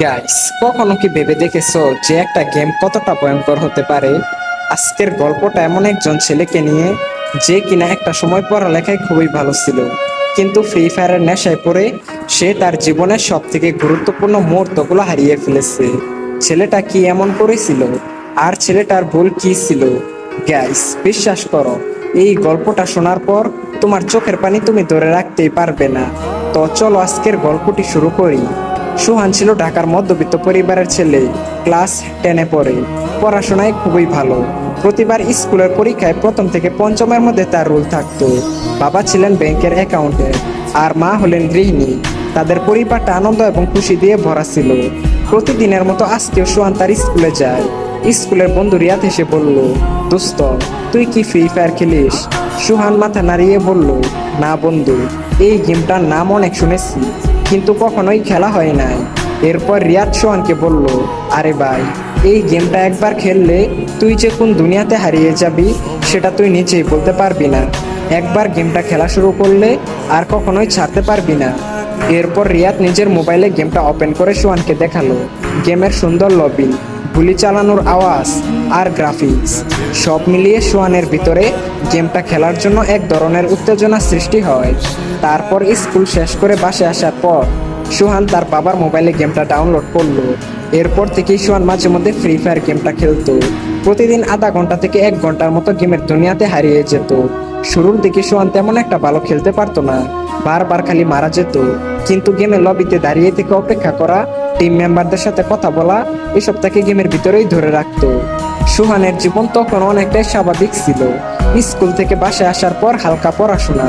Guys, কখনো কি ভেবে দেখেছো যে একটা গেম কতটা ভয়ঙ্কর হতে পারে? আজকের গল্পটা এমন একজন ছেলেকে নিয়ে, যে কিনা একটা সময় পড়ালেখায় খুবই ভালো ছিল, কিন্তু ফ্রি ফায়ারের নেশায় পড়ে সে তার জীবনের সব থেকে গুরুত্বপূর্ণ মুহূর্তগুলো হারিয়ে ফেলেছে। ছেলেটা কি এমন করেছিল, আর ছেলেটার ভুল কি ছিল? গাইস, বিশ্বাস করো, এই গল্পটা শোনার পর তোমার চোখের পানি তুমি ধরে রাখতেই পারবে না। তো চলো আজকের গল্পটি শুরু করি। সুহান ছিল ঢাকার মধ্যবিত্ত পরিবারের ছেলে। ক্লাস 10-এ পড়ে। পড়াশোনায় খুবই ভালো। প্রতিবার স্কুলের পরীক্ষায় প্রথম থেকে পঞ্চমের মধ্যে তার রোল থাকতো। বাবা ছিলেন ব্যাংকের অ্যাকাউন্টেন্ট, আর মা হলেন গৃহিণী। তাদের পরিবারটা আনন্দ এবং খুশি দিয়ে ভরা ছিল। প্রতিদিনের মতো আজকেও সুহান তার স্কুলে যায়। স্কুলের বন্ধু রিয়াদ এসে বলল, দোস্ত, তুই কি ফ্রি ফায়ার খেলিস? সুহান মাথা নাড়িয়ে বলল, না বন্ধু, এই গেমটার নাম অনেক শুনেছি, কিন্তু কখনোই খেলা হয় নাই। এরপর রিয়াদ সোহানকে বলল, আরে ভাই, এই গেমটা একবার খেললে তুই যে কোন দুনিয়াতে হারিয়ে যাবি সেটা তুই নিজেই বলতে পারবি না। একবার গেমটা খেলা শুরু করলে আর কখনোই ছাড়তে পারবি না। এরপর রিয়াদ নিজের মোবাইলে গেমটা ওপেন করে সোহানকে দেখালো। গেমের সুন্দর লবি, গুলি চালানোর আওয়াজ আর গ্রাফিক্স সব মিলিয়ে সোহানের ভিতরে গেমটা খেলার জন্য এক ধরনের উত্তেজনা সৃষ্টি হয়। তারপর স্কুল শেষ করে বাসায় আসার পর সোহান তার বাবার মোবাইলে গেমটা ডাউনলোড করলো। এরপর থেকেই সোহান মাঝে মধ্যে ফ্রি ফায়ার গেমটা খেলতো। প্রতিদিন আধা ঘন্টা থেকে 1 ঘন্টার মতো গেমের দুনিয়াতে হারিয়ে যেত। শুরুর দিকে সোহান তেমন একটা ভালো খেলতে পারতো না, বারবার খালি মারা যেত। কিন্তু গেমের লবিতে দাঁড়িয়ে থেকে অপেক্ষা করা, টিম মেম্বারদের সাথে কথা বলা, এসব তাকে গেমের ভিতরেই ধরে রাখতো। সুহানের জীবন তখন অনেকটাই স্বাভাবিক ছিল। স্কুল থেকে বাসায় আসার পর হালকা পড়াশোনা,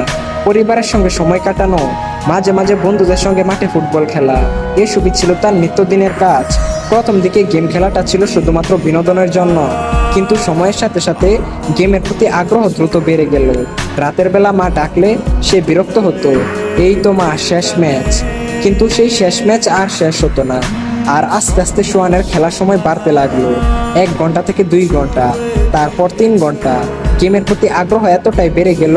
পরিবারের সঙ্গে সময় কাটানো, মাঝে মাঝে বন্ধুদের সঙ্গে মাঠে ফুটবল খেলা, এসবই ছিল তার নিত্যদিনের কাজ। প্রথম দিকে গেম খেলাটা ছিল শুধুমাত্র বিনোদনের জন্য, কিন্তু সময়ের সাথে সাথে গেমের প্রতি আগ্রহ দ্রুত বেড়ে গেল। রাতের বেলা মা ডাকলে সে বিরক্ত হতো, এই তো মা, শেষ ম্যাচ। কিন্তু সেই শেষ ম্যাচ আর শেষ হতো না। আর আস্তে আস্তে সোহানের খেলার সময় বাড়তে লাগলো। 1 ঘন্টা থেকে 2 ঘন্টা, তারপর 3 ঘন্টা। গেমের প্রতি আগ্রহ এতটাই বেড়ে গেল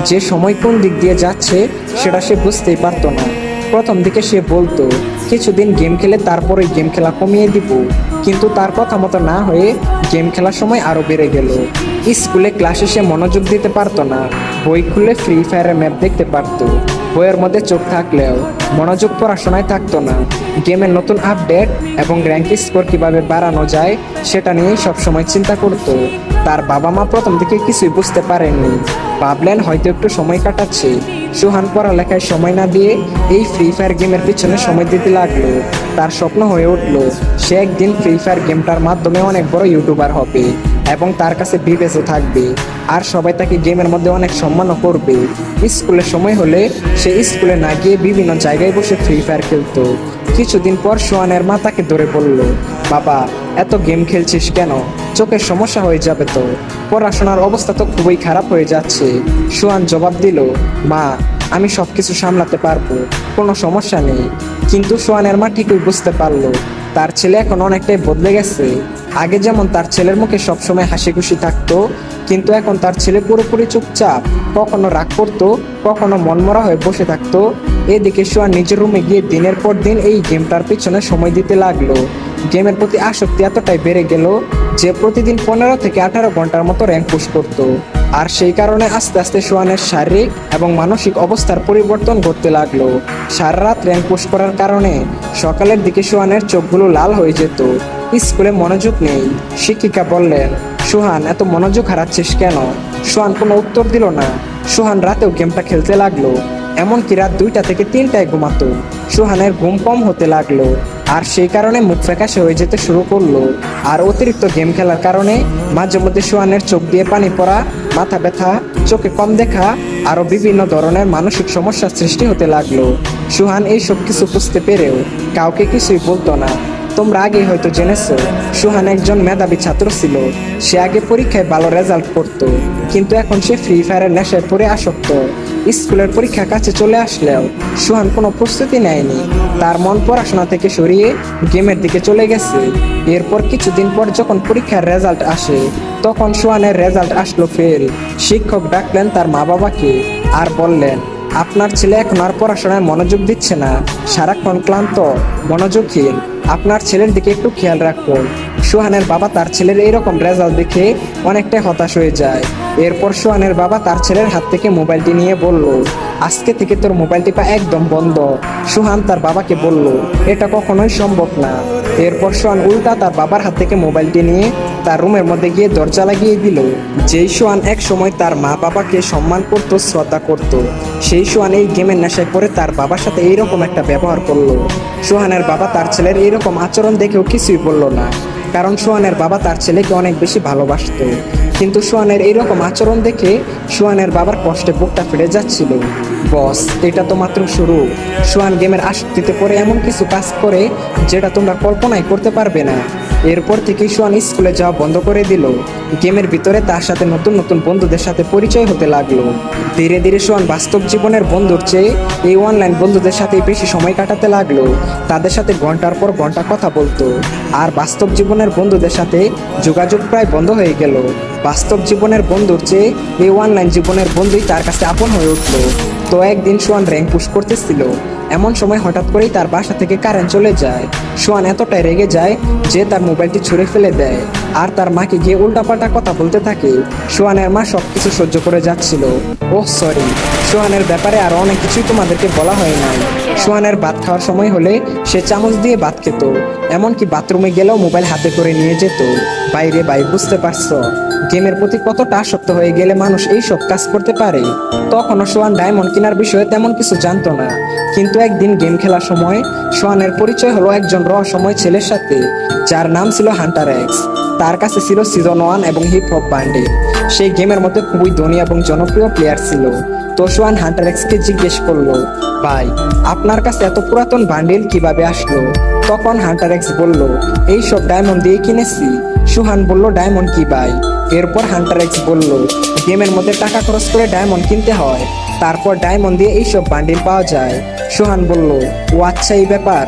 যে সময় কোন দিক দিয়ে যাচ্ছে সেটা সে বুঝতেই পারতো না। প্রথম দিকে সে বলতো কিছুদিন গেম খেলে তারপরে গেম খেলা কমিয়ে দিব, কিন্তু তার কথা মতো না হয়ে গেম খেলার সময় আরো বেড়ে গেল। স্কুলে ক্লাসে সে মনোযোগ দিতে পারতো না। বই খুলে ফ্রি ফায়ারের ম্যাপ দেখতে পারতো, বইয়ের মধ্যে চোখ থাকলেও মনোযোগ পড়াশোনায় থাকতো না। গেমের নতুন আপডেট এবং র্যাঙ্ক স্কোর কিভাবে বাড়ানো যায় সেটা নিয়েই সবসময় চিন্তা করতো। তার বাবা মা প্রথম থেকে কিছুই বুঝতে পারেননি, ভাবলেন হয়তো একটু সময় কাটাচ্ছে। সুহান পড়ালেখায় সময় না দিয়ে এই ফ্রি ফায়ার গেমের পিছনে সময় দিতে লাগলো। তার স্বপ্ন হয়ে উঠলো সে একদিন ফ্রি ফায়ার গেমটার মাধ্যমে অনেক বড় ইউটিউবার হবে এবং তার কাছে ভিউজও থাকবে, আর সবাই তাকে গেমের মধ্যে অনেক সম্মানও করবে। স্কুলের সময় হলে সে স্কুলে না গিয়ে বিভিন্ন জায়গায় বসে ফ্রি ফায়ার খেলতো। কিছুদিন পর সোহানের মা তাকে ধরে বলল, বাবা, এত গেম খেলছিস কেন? চোখের সমস্যা হয়ে যাবে তো, পড়াশোনার অবস্থা তো খুবই খারাপ হয়ে যাচ্ছে। সোহান জবাব দিল, মা, আমি সবকিছু সামলাতে পারবো, কোনো সমস্যা নেই। কিন্তু সোহানের মা ঠিকই বুঝতে পারলো তার ছেলে এখন অনেকটাই বদলে গেছে। আগে যেমন তার ছেলের মুখে সবসময় হাসি খুশি থাকতো, কিন্তু এখন তার ছেলে পুরোপুরি চুপচাপ, কখনো রাগ করতো, কখনো মনমরা হয়ে বসে থাকতো। এদিকে সোহান নিজের রুমে গিয়ে দিনের পর দিন এই গেমটার পিছনে সময় দিতে লাগলো। গেমের প্রতি আসক্তি এতটাই বেড়ে গেল যে প্রতিদিন 15 থেকে 18 ঘন্টার মতো র্যাঙ্ক পুশ করতো। আর সেই কারণে আস্তে আস্তে সোহানের শারীরিক এবং মানসিক অবস্থার পরিবর্তন ঘটতে লাগলো। সারা রাত র্যাঙ্ক পুশ করার কারণে সকালের দিকে সোহানের চোখগুলো লাল হয়ে যেত। স্কুলে মনোযোগ নেই। শিক্ষিকা বললেন, সোহান, এত মনোযোগ হারাচ্ছিস কেন? সোহান কোনো উত্তর দিল না। সোহান রাতেও গেমটা খেলতে লাগলো, এমনকি রাত 2টা থেকে 3টায় ঘুমাতো। সোহানের ঘুম কম হতে লাগলো, আর সেই কারণে মুখ ফ্যাকাশে হয়ে যেতে শুরু করলো। আর অতিরিক্ত গেম খেলার কারণে মাঝে মধ্যে সোহানের চোখ দিয়ে পানি পড়া, মাথা ব্যথা, চোখে কম দেখা, আরো বিভিন্ন ধরনের মানসিক সমস্যার সৃষ্টি হতে লাগলো। সোহান এই সব কিছু বুঝতে পেরেও কাউকে কিছুই বলতো না। তোমরা আগেই হয়তো জেনেছো, সোহান একজন মেধাবী ছাত্র ছিল। সে আগে পরীক্ষায় ভালো রেজাল্ট করতো, কিন্তু এখন সে ফ্রি ফায়ারের নেশায় পড়ে আসক্ত। স্কুলের পরীক্ষা কাছে চলে আসলেও সোহান কোনো প্রস্তুতি নেয়নি। তার মন পড়াশোনা থেকে সরিয়ে গেমের দিকে চলে গেছে। এরপর কিছুদিন পর যখন পরীক্ষার রেজাল্ট আসে, তখন সোহানের রেজাল্ট আসলো ফেল। শিক্ষক ডাকলেন তার মা বাবাকে আর বললেন, আপনার ছেলে এখন আর পড়াশোনায় মনোযোগ দিচ্ছে না, সারাক্ষণ ক্লান্ত, মনোযোগহীন। আপনার ছেলের দিকে একটু খেয়াল রাখুন। সোহানের বাবা তার ছেলের এইরকম রেজাল্ট দেখে অনেকটাই হতাশ হয়ে যায়। এরপর সোহানের বাবা তার ছেলের হাত থেকে মোবাইলটি নিয়ে বলল, আজকে থেকে তোর মোবাইল টিপা একদম বন্ধ। সোহান তার বাবাকে বলল, এটা কখনোই সম্ভব না। এরপর সোহান উল্টা তার বাবার হাত থেকে মোবাইলটি নিয়ে তার রুমের মধ্যে গিয়ে দরজা লাগিয়ে দিল। যেই সোহান এক সময় তার মা বাবাকে সম্মান করত, শ্রদ্ধা করত, সেই সোহান এই গেমের নেশায় পড়ে তার বাবার সাথে এইরকম একটা ব্যবহার করলো। সোহানের বাবা তার ছেলের এইরকম আচরণ দেখেও কিছুই বলল না, কারণ সোহানের বাবা তার ছেলেকে অনেক বেশি ভালোবাসত। কিন্তু সোহানের এইরকম আচরণ দেখে সোহানের বাবার কষ্টে বুকটা ফেটে যাচ্ছিল। বস, এটা তো মাত্র শুরু। সোহান গেমের আসক্তিতে পড়ে এমন কিছু কাজ করে যেটা তোমরা কল্পনাই করতে পারবে না। এরপর থেকেই সোহান স্কুলে যাওয়া বন্ধ করে দিল। গেমের ভিতরে তার সাথে নতুন নতুন বন্ধুদের সাথে পরিচয় হতে লাগলো। ধীরে ধীরে সোহান বাস্তব জীবনের বন্ধুর চেয়ে এই অনলাইন বন্ধুদের সাথে বেশি সময় কাটাতে লাগলো। তাদের সাথে ঘন্টার পর ঘন্টা কথা বলতো, আর বাস্তব জীবনের বন্ধুদের সাথে যোগাযোগ প্রায় বন্ধ হয়ে গেল। বাস্তব জীবনের বন্ধুর চেয়ে এই অনলাইন জীবনের বন্ধুই তার কাছে আপন হয়ে উঠলো। তো একদিন সোহান র্যাঙ্ক পুশ করতেছিল, এমন সময় হঠাৎ করেই তার বাসা থেকে কারেন্ট চলে যায়। সোহান এতটাই রেগে যায় যে তার মোবাইলটি ছুঁড়ে ফেলে দেয়, আর তার মাকে গিয়ে উল্টাপাল্টা কথা বলতে থাকে। সোহানের মা সবকিছু সহ্য করে যাচ্ছিল। ওহ সরি, সোহানের ব্যাপারে আরো অনেক কিছুই তোমাদেরকে বলা হয় নাই। সোহানের ভাত খাওয়ার সময় হলে সে চামচ দিয়ে ভাত খেত, এমনকি বাথরুমে গেলেও মোবাইল হাতে করে নিয়ে যেত। বাইরে ভাই, বুঝতে পারছো গেমের প্রতি কতটা আসক্ত হয়ে গেলে মানুষ এই সব কাজ করতে পারে। তখনও সোহান ডায়মন্ড কেনার বিষয়ে তেমন কিছু জানতো না, কিন্তু একদিন গেম খেলার সময় সোহানের পরিচয় হলো একজন রহস্যময় ছেলের সাথে, যার নাম ছিল হান্টার এক্স। তার কাছে ছিল সিজন 1 এবং হিপ হপ বান্ডেল। সেই গেমের মধ্যে খুবই ধনী এবং জনপ্রিয় প্লেয়ার ছিল। তো সোহান হান্টার এক্সকে জিজ্ঞেস করলো, ভাই, আপনার কাছে এত পুরাতন বান্ডেল কিভাবে আসলো? তখন হান্টার এক্স বলল, এই সব ডায়মন্ড দিয়ে কিনেছি। সোহান বলল, ডায়মন্ড কি ভাই? এরপর হান্টার এক্স বলল, গেমের মধ্যে টাকা খরচ করে ডায়মন্ড কিনতে হয়, তারপর ডায়মন্ড দিয়ে এইসব বান্ডিল পাওয়া যায়। সোহান বলল, ও আচ্ছা, এই ব্যাপার।